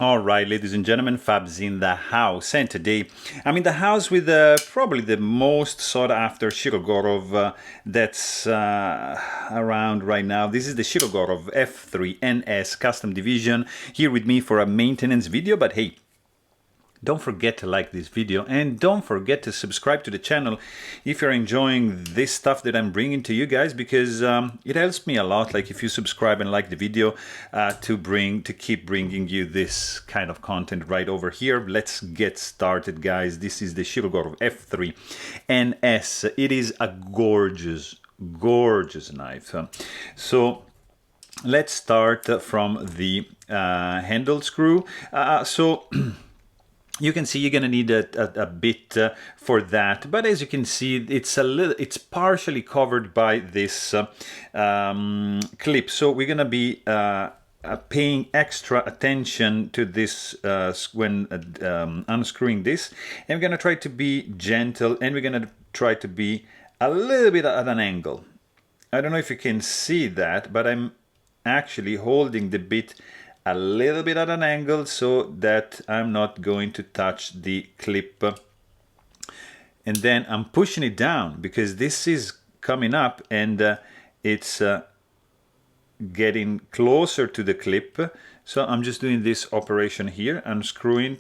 All right, ladies and gentlemen, Fab's in the house, and today I'm in the house with probably the most sought after Shirogorov that's around right now. This is the Shirogorov F3NS Custom Division, here with me for a maintenance video, but hey, don't forget to like this video and don't forget to subscribe to the channel if you're enjoying this stuff that I'm bringing to you guys, because it helps me a lot. Like if you subscribe and like the video to keep bringing you this kind of content right over here. Let's get started, guys. This is the Shirogorov F3NS. It is a gorgeous knife. So let's start from the handle screw. You can see you're going to need a bit for that, but as you can see, it's partially covered by this clip. So we're going to be paying extra attention to this when unscrewing this, and we're going to try to be gentle, and we're going to try to be a little bit at an angle. I don't know if you can see that, but I'm actually holding the bit a little bit at an angle so that I'm not going to touch the clip, and then I'm pushing it down because this is coming up and it's getting closer to the clip. So I'm just doing this operation here, unscrewing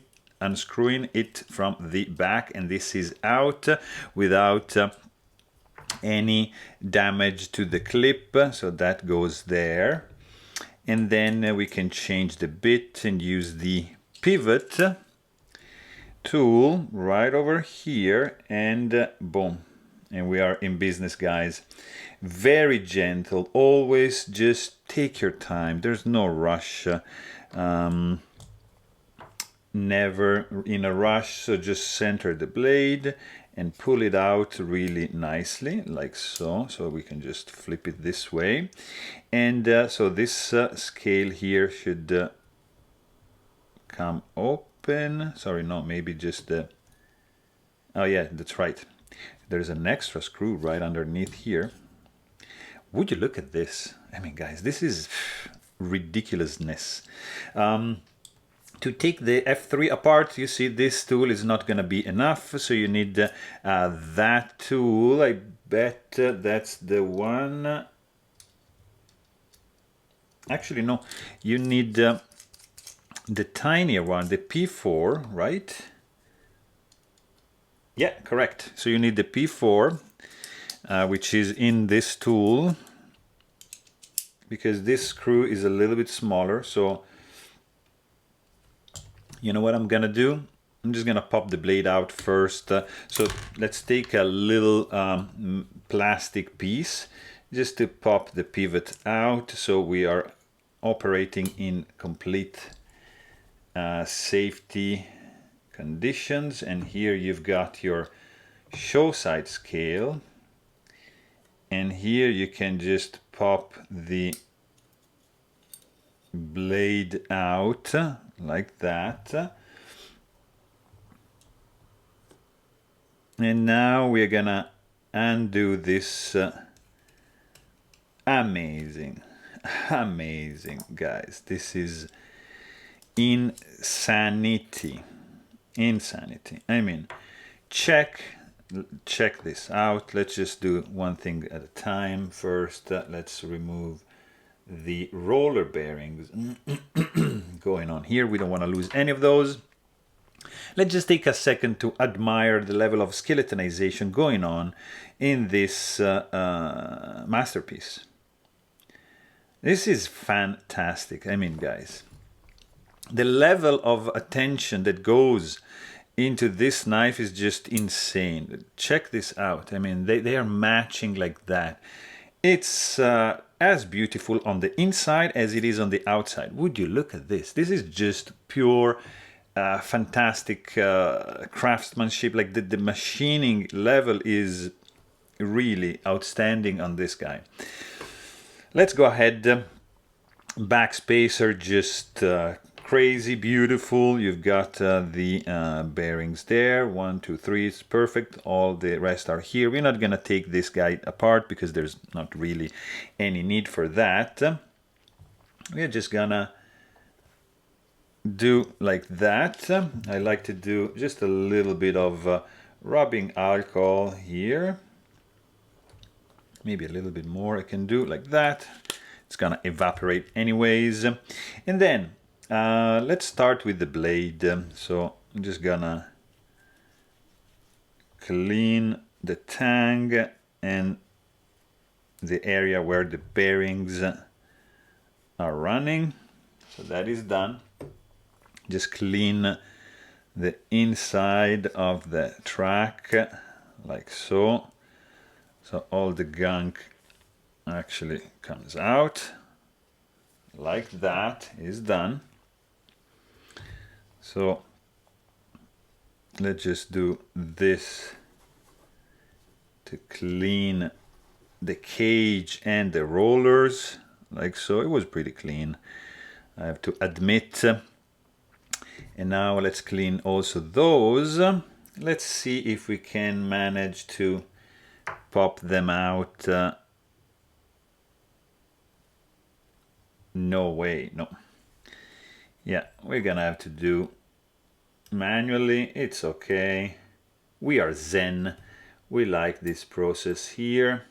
it from the back, and this is out without any damage to the clip, so that goes there. And then we can change the bit and use the pivot tool right over here, and boom, and we are in business, guys. Very gentle, always just take your time. There's no rush, never in a rush. So just center the blade and pull it out really nicely, like so. So we can just flip it this way. And so this scale here should come open. Sorry, no, maybe just oh yeah, that's right. There's an extra screw right underneath here. Would you look at this? I mean, guys, this is ridiculousness. To take the F3 apart, you see this tool is not going to be enough, so you need that tool. I bet that's the one. Actually, no, you need the tinier one, the P4, right? Yeah, correct. So you need the P4, which is in this tool, because this screw is a little bit smaller. So you know what I'm gonna do? I'm just gonna pop the blade out first. So let's take a little plastic piece just to pop the pivot out, so we are operating in complete safety conditions. And here you've got your show side scale, and here you can just pop the blade out like that. And now we're gonna undo this amazing guys, this is insanity. I mean, check this out. Let's just do one thing at a time. First, let's remove the roller bearings going on here. We don't want to lose any of those. Let's just take a second to admire the level of skeletonization going on in this masterpiece. This is fantastic. I mean, guys, the level of attention that goes into this knife is just insane. Check this out. I mean, they are matching like that. It's as beautiful on the inside as it is on the outside. Would you look at this? This is just pure fantastic craftsmanship. Like the machining level is really outstanding on this guy. Let's go ahead. Backspacer, just crazy beautiful. You've got the bearings there, 1, 2, 3, it's perfect. All the rest are here. We're not gonna take this guy apart because there's not really any need for that. We're just gonna do like that. I like to do just a little bit of rubbing alcohol here. Maybe a little bit more I can do like that. It's gonna evaporate anyways. And then let's start with the blade. So I'm just gonna clean the tang and the area where the bearings are running. So that is done. Just clean the inside of the track like so. So all the gunk actually comes out. Like that is done. So let's just do this to clean the cage and the rollers like so. It was pretty clean, I have to admit. And now let's clean also those. Let's see if we can manage to pop them out. No way, no. Yeah, we're gonna have to do manually. It's okay. We are zen. We like this process here.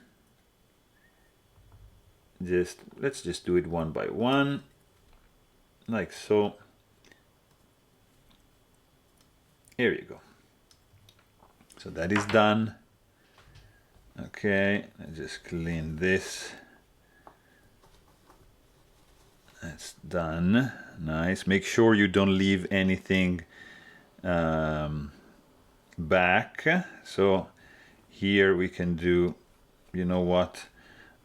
Let's just do it one by one, like so. Here you go. So that is done. Okay, I just clean this. That's done. Nice. Make sure you don't leave anything back. So here we can do, you know what?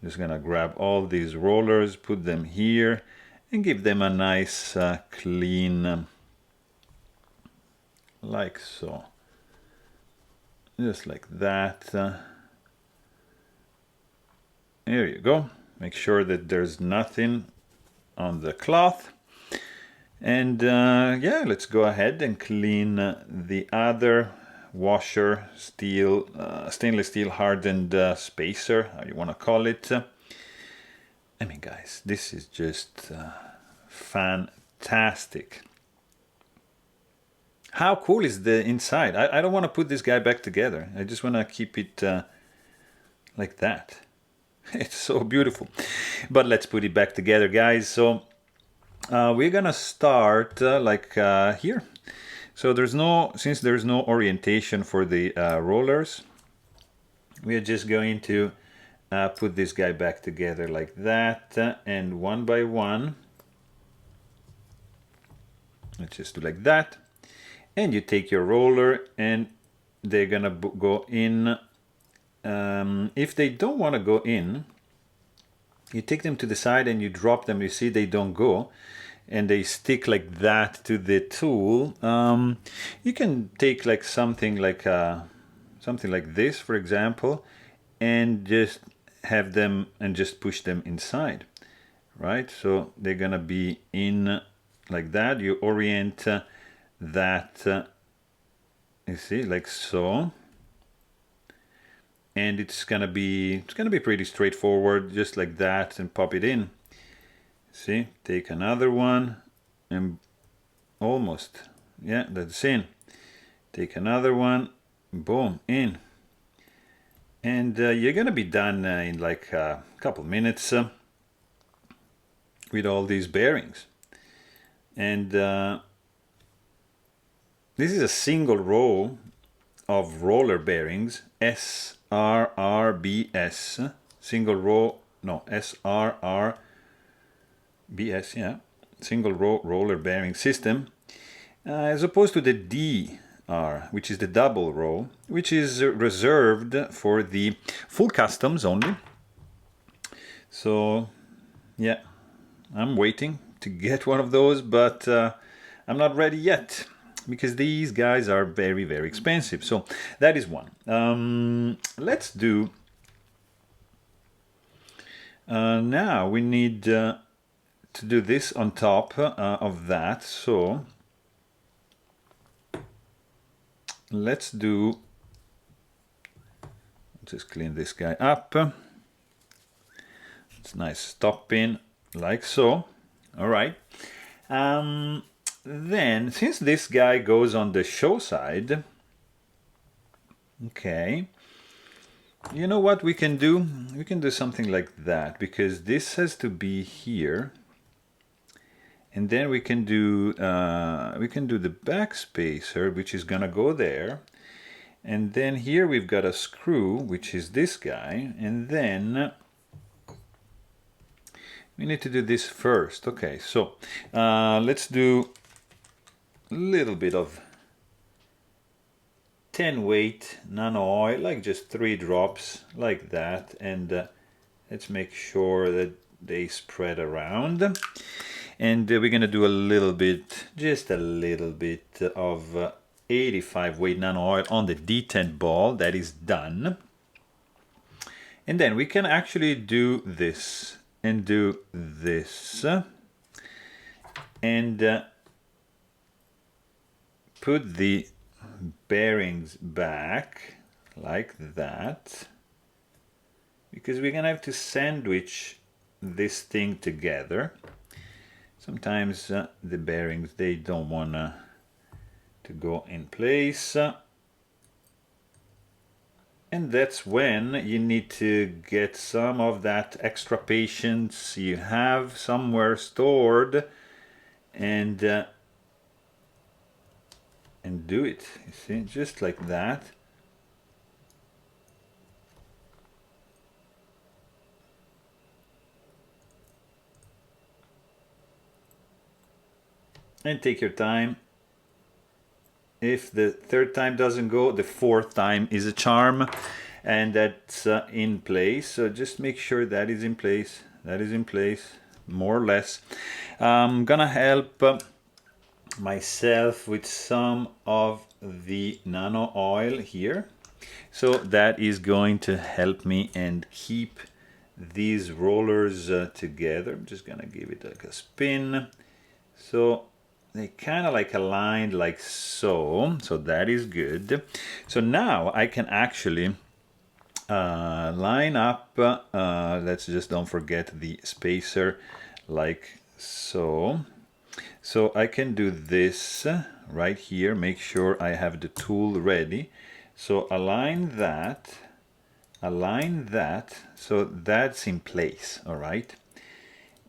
I'm just gonna grab all these rollers, put them here, and give them a nice clean, like so. Just like that. Here you go. Make sure that there's nothing on the cloth. And yeah, let's go ahead and clean the other washer, stainless steel hardened spacer, how you want to call it. I mean, guys, this is just fantastic. How cool is the inside? I don't want to put this guy back together. I just want to keep it like that. It's so beautiful. But let's put it back together, guys. So we're gonna start here. So since there's no orientation for the rollers, we are just going to put this guy back together like that, and one by one, let's just do like that. And you take your roller and they're gonna go in. If they don't want to go in, you take them to the side and you drop them. You see they don't go, and they stick like that to the tool. You can take like something like this, for example, and just have them and just push them inside, right? So they're gonna be in like that. You orient that, you see, like so. And it's gonna be pretty straightforward, just like that, and pop it in. See, take another one and almost, yeah, that's in. Take another one, boom, in. And you're gonna be done in like a couple minutes with all these bearings. And this is a single row of roller bearings, SRRBS, single row, no, SRRBS, yeah, single row roller bearing system, as opposed to the DR, which is the double row, which is reserved for the full customs only. So, yeah, I'm waiting to get one of those, but I'm not ready yet, because these guys are very, very expensive. So that is one. Let's do, now we need to do this on top of that. So let's do, just clean this guy up. It's nice stop pin, like so. All right. then, since this guy goes on the show side, okay, you know what we can do? We can do something like that, because this has to be here. And then we can do the back spacer, which is gonna go there. And then here we've got a screw, which is this guy. And then we need to do this first. Okay, so let's do a little bit of 10 weight nano oil, like just 3 drops, like that. And let's make sure that they spread around. And we're going to do a little bit, just a little bit of 85 weight nano oil on the detent ball. That is done. And then we can actually do this and do this. And put the bearings back like that. Because we're going to have to sandwich this thing together. Sometimes the bearings, they don't want to go in place. And that's when you need to get some of that extra patience you have somewhere stored and do it. You see, just like that. And take your time. If the third time doesn't go, the fourth time is a charm, and that's in place. So just make sure that is in place. That is in place, more or less. I'm gonna help myself with some of the nano oil here. So that is going to help me and keep these rollers together. I'm just gonna give it like a spin. So they kind of like aligned like so. So that is good. So now I can actually line up, let's just don't forget the spacer like so. So I can do this right here, make sure I have the tool ready. So align that, so that's in place, all right?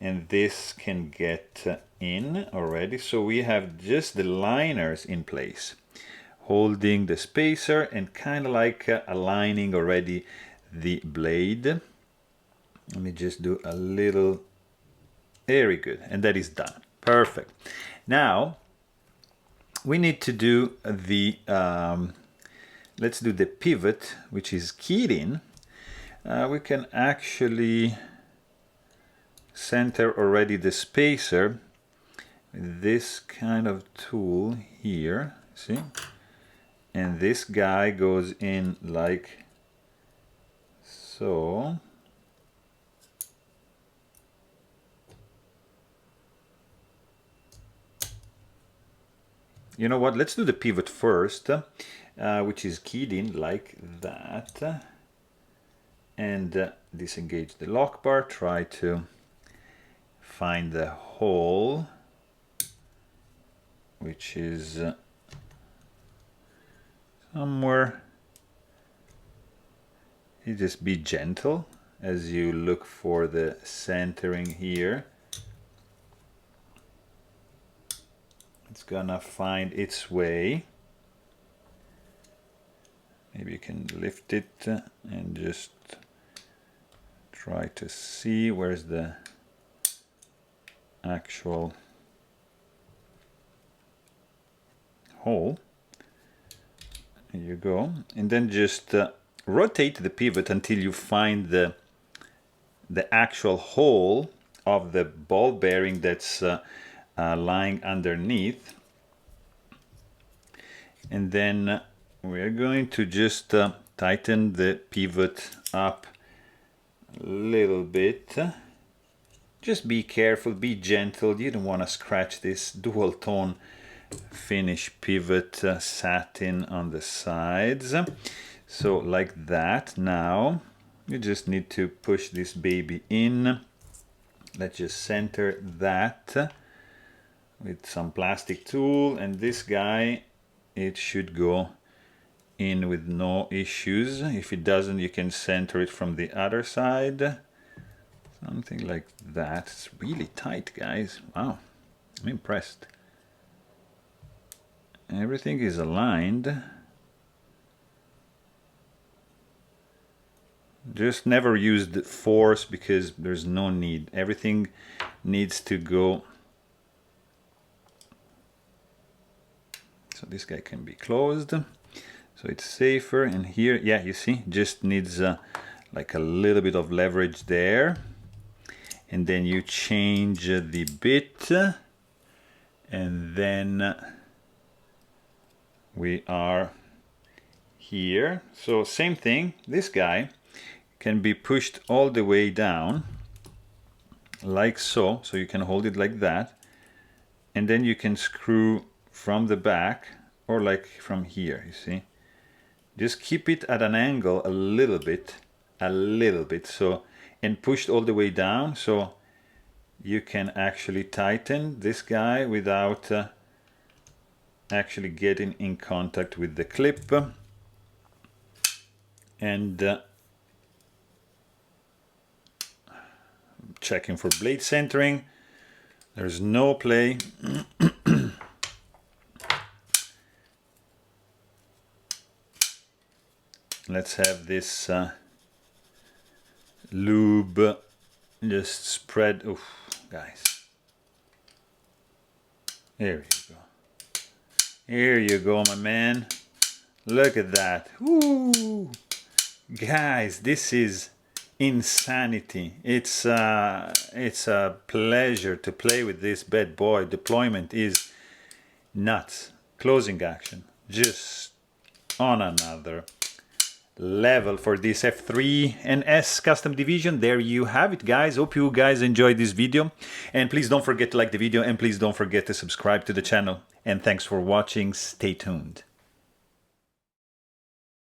And this can get in already. So we have just the liners in place, holding the spacer and kind of like aligning already the blade. Let me just do a little, very good, and that is done. Perfect. Now we need to do the let's do the pivot, which is keyed in. We can actually center already the spacer with this kind of tool here, see? And this guy goes in like so. You know what, let's do the pivot first, which is keyed in like that. And disengage the lock bar, try to find the hole, which is somewhere. You just be gentle as you look for the centering here. It's gonna find its way. Maybe you can lift it and just try to see where's the actual hole. There you go. And then just rotate the pivot until you find the actual hole of the ball bearing that's lying underneath. And then we're going to just tighten the pivot up a little bit. Just be careful, be gentle. You don't want to scratch this dual tone finish pivot satin on the sides. So like that. Now you just need to push this baby in. Let's just center that with some plastic tool, and this guy, it should go in with no issues. If it doesn't, you can center it from the other side, something like that. It's really tight, guys. Wow, I'm impressed. Everything is aligned. Just never use the force because there's no need. Everything needs to go. So this guy can be closed, so it's safer. And here, yeah, you see, just needs like a little bit of leverage there. And then you change the bit, and then we are here. So same thing, this guy can be pushed all the way down like so, so you can hold it like that, and then you can screw from the back or like from here, you see. Just keep it at an angle a little bit, so, and pushed all the way down, so you can actually tighten this guy without actually getting in contact with the clip. And checking for blade centering. There's no play. Let's have this lube just spread. Oof, guys. There you go. Here you go, my man. Look at that. Woo! Guys, this is insanity. It's a pleasure to play with this bad boy. Deployment is nuts. Closing action, just on another level for this F3NS custom division. There you have it, guys. Hope you guys enjoyed this video, and please don't forget to like the video, and please don't forget to subscribe to the channel. And thanks for watching. Stay tuned.